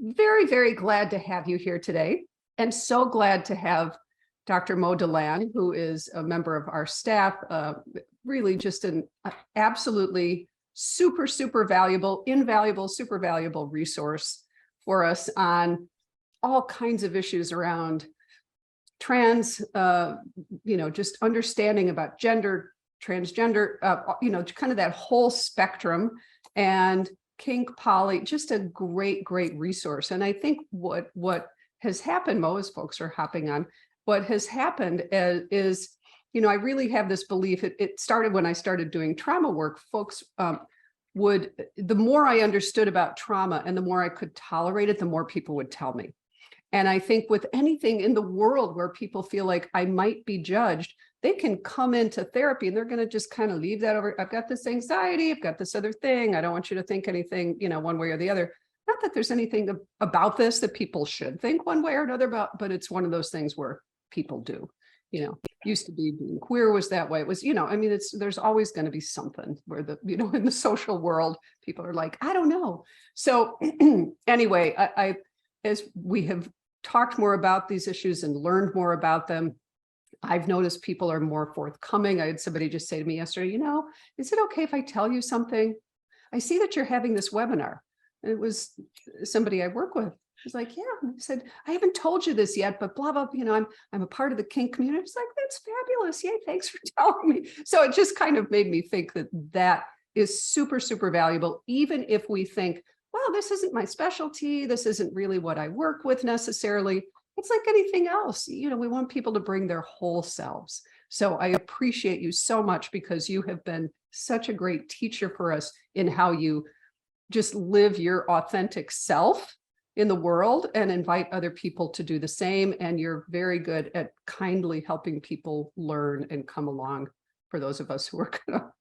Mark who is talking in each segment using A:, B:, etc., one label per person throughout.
A: very, very glad to have you here today, and so glad to have Dr. Mo Delan, who is a member of our staff, really just an absolutely super, super valuable, invaluable, super valuable resource for us on all kinds of issues around trans, just understanding about gender, transgender, kind of that whole spectrum, and kink, poly, just a great, great resource. And I think what has happened, Mo, as folks are hopping on, what has happened is, I really have this belief, it started when I started doing trauma work. Folks the more I understood about trauma and the more I could tolerate it, the more people would tell me. And I think with anything in the world where people feel like I might be judged, they can come into therapy and they're going to just kind of leave that over. I've got this anxiety, I've got this other thing. I don't want you to think anything, one way or the other. Not that there's anything about this that people should think one way or another about, but it's one of those things where people do. Used to be being queer was that way. It was, there's always going to be something where in the social world, people are like, I don't know. So anyway, I as we have talked more about these issues and learned more about them, I've noticed people are more forthcoming. I had somebody just say to me yesterday, is it okay if I tell you something? I see that you're having this webinar. And it was somebody I work with. She's like, yeah. And I said, I haven't told you this yet, but blah, blah, I'm a part of the kink community. It's like, that's fabulous. Yay, thanks for telling me. So it just kind of made me think that is super, super valuable, even if we think, well, this isn't my specialty. This isn't really what I work with necessarily. It's like anything else. We want people to bring their whole selves. So I appreciate you so much because you have been such a great teacher for us in how you just live your authentic self in the world and invite other people to do the same. And you're very good at kindly helping people learn and come along for those of us who are gonna,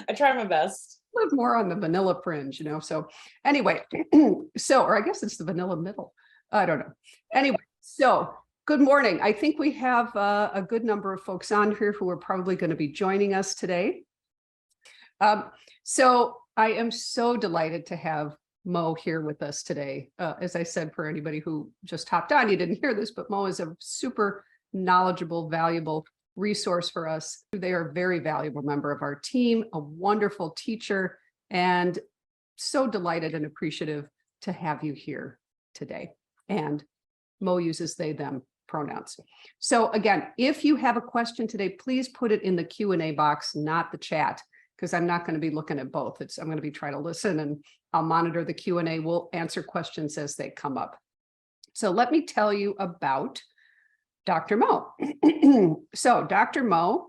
B: I try my best.
A: Live more on the vanilla fringe, so anyway, or I guess it's the vanilla middle. I don't know. Anyway, so good morning. I think we have a good number of folks on here who are probably going to be joining us today. So I am so delighted to have Mo here with us today. As I said, for anybody who just hopped on, you didn't hear this, but Mo is a super knowledgeable, valuable resource for us. They are a very valuable member of our team, a wonderful teacher, and so delighted and appreciative to have you here today. And Mo uses they, them pronouns. So again, if you have a question today, please put it in the Q&A box, not the chat, because I'm not going to be looking at both. I'm going to be trying to listen, and I'll monitor the Q&A. We'll answer questions as they come up. So let me tell you about Dr. Mo. So Dr. Mo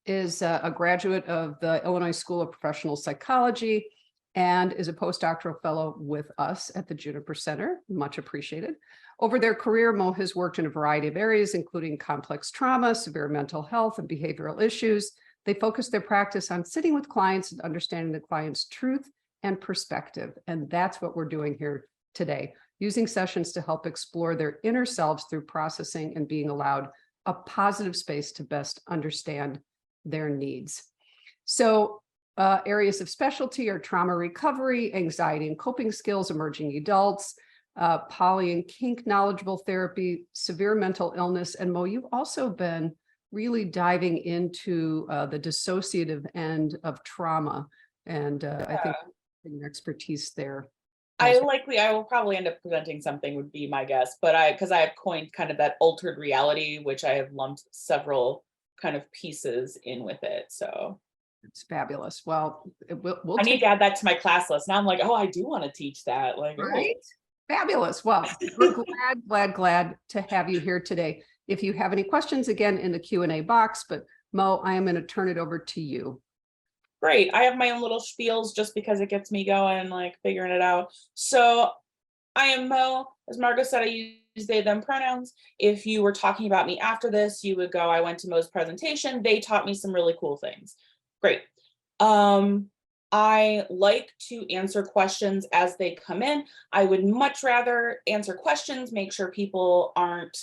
A: is a graduate of the Illinois School of Professional Psychology and is a postdoctoral fellow with us at the Juniper Center. Much appreciated. Over their career, Mo has worked in a variety of areas, including complex trauma, severe mental health, and behavioral issues. They focus their practice on sitting with clients and understanding the client's truth and perspective. And that's what we're doing here today, using sessions to help explore their inner selves through processing and being allowed a positive space to best understand their needs. So areas of specialty are trauma recovery, anxiety and coping skills, emerging adults, poly and kink knowledgeable therapy, severe mental illness. And Mo, you've also been really diving into the dissociative end of trauma. And I think your expertise there.
B: I will probably end up presenting something, would be my guess, but because I have coined kind of that altered reality, which I have lumped several kind of pieces in with it. So
A: it's fabulous. Well, we'll
B: I need to add that to my class list. Now I'm like, oh, I do want to teach that. Like,
A: right? Fabulous. Well, we're glad to have you here today. If you have any questions, again, in the Q&A box, but Mo, I am going to turn it over to you.
B: Great. I have my own little spiels just because it gets me going, like figuring it out. So I am Mo. As Margot said, I use they, them pronouns. If you were talking about me after this, you would go, I went to Mo's presentation. They taught me some really cool things. Great. I like to answer questions as they come in. I would much rather answer questions, make sure people aren't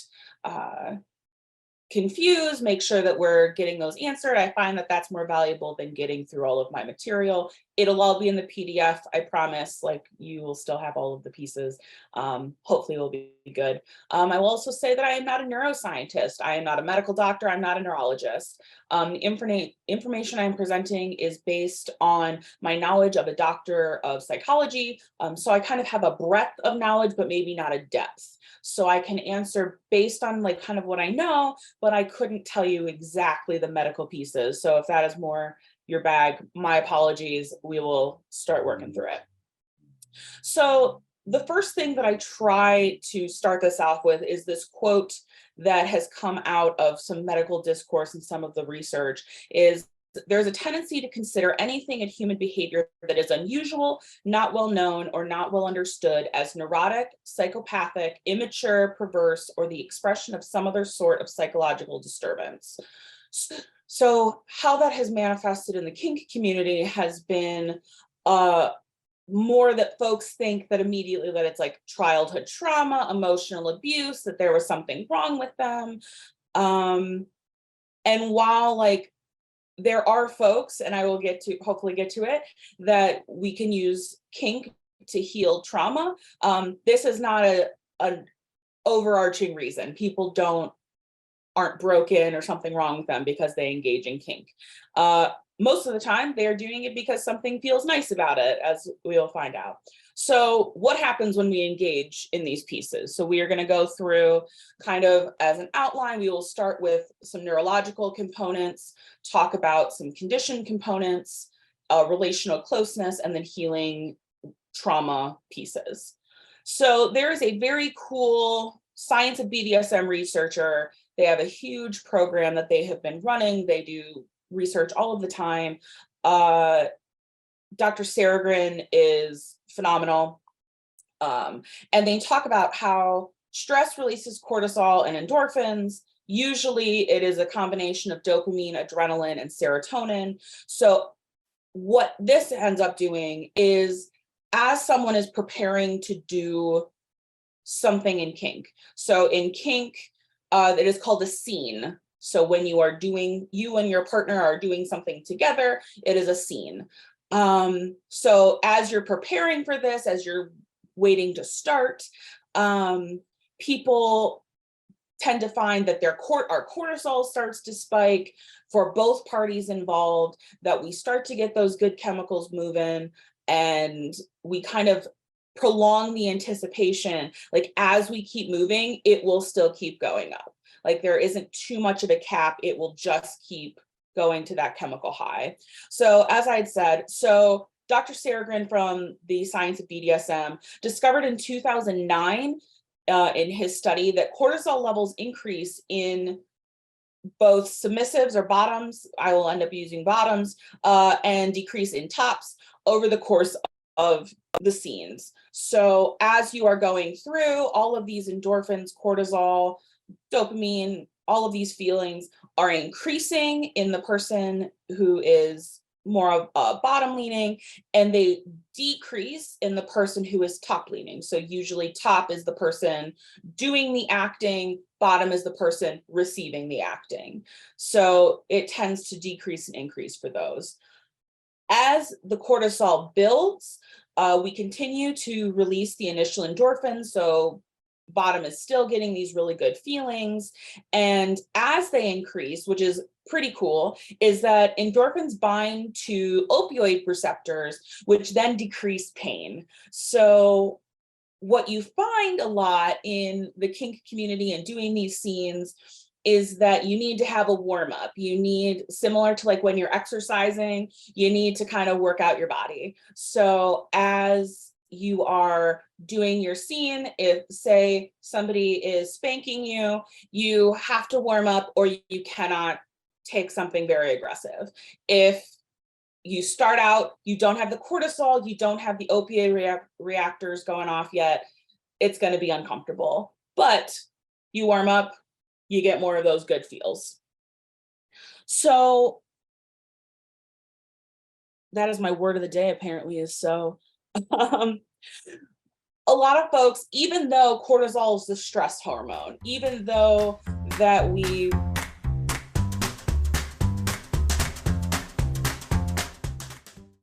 B: confused, make sure that we're getting those answered. I find that that's more valuable than getting through all of my material. It'll all be in the PDF, I promise. Like, you will still have all of the pieces. Hopefully it will be good. I will also say that I am not a neuroscientist. I am not a medical doctor. I'm not a neurologist. Information I'm presenting is based on my knowledge of a doctor of psychology. So I kind of have a breadth of knowledge, but maybe not a depth. So I can answer based on like kind of what I know, but I couldn't tell you exactly the medical pieces. So if that is more your bag, my apologies. We will start working through it. So the first thing that I try to start this off with is this quote that has come out of some medical discourse and some of the research is, there's a tendency to consider anything in human behavior that is unusual, not well known, or not well understood as neurotic, psychopathic, immature, perverse, or the expression of some other sort of psychological disturbance. So how that has manifested in the kink community has been more that folks think that immediately that it's like childhood trauma, emotional abuse, that there was something wrong with them. And while like there are folks, and I will hopefully get to it, that we can use kink to heal trauma, this is not an overarching reason. People aren't broken or something wrong with them because they engage in kink. Most of the time, they're doing it because something feels nice about it, as we'll find out. So what happens when we engage in these pieces? So we are going to go through kind of as an outline. We will start with some neurological components, talk about some condition components, relational closeness, and then healing trauma pieces. So there is a very cool Science of BDSM researcher. They have a huge program that they have been running. They do research all of the time. Dr. Saragrin is phenomenal. And they talk about how stress releases cortisol and endorphins. Usually it is a combination of dopamine, adrenaline, and serotonin. So what this ends up doing is, as someone is preparing to do something in kink. So in kink, it is called a scene. So when you and your partner are doing something together, it is a scene. So as you're preparing for this, as you're waiting to start, people tend to find that our cortisol starts to spike for both parties involved, that we start to get those good chemicals moving, and we kind of prolong the anticipation. Like, as we keep moving, it will still keep going up. Like, there isn't too much of a cap. It will just keep going to that chemical high. So as I had said, so Dr. Saragrin from the Science of BDSM discovered in 2009 in his study that cortisol levels increase in both submissives or bottoms, I will end up using bottoms, and decrease in tops over the course of the scenes. So as you are going through, all of these endorphins, cortisol, dopamine, all of these feelings are increasing in the person who is more of bottom leaning, and they decrease in the person who is top leaning. So usually top is the person doing the acting, bottom is the person receiving the acting. So it tends to decrease and increase for those. As the cortisol builds, we continue to release the initial endorphins. So bottom is still getting these really good feelings. And as they increase, which is pretty cool, is that endorphins bind to opioid receptors, which then decrease pain. So what you find a lot in the kink community and doing these scenes is that you need to have a warm up. You need, similar to like when you're exercising, you need to kind of work out your body. So as you are doing your scene, if say somebody is spanking you, you have to warm up, or you cannot take something very aggressive. If you start out, you don't have the cortisol, you don't have the opioid reactors going off yet, it's going to be uncomfortable. But you warm up, you get more of those good feels. So that is my word of the day, apparently, is so. A lot of folks, even though cortisol is the stress hormone, even though that we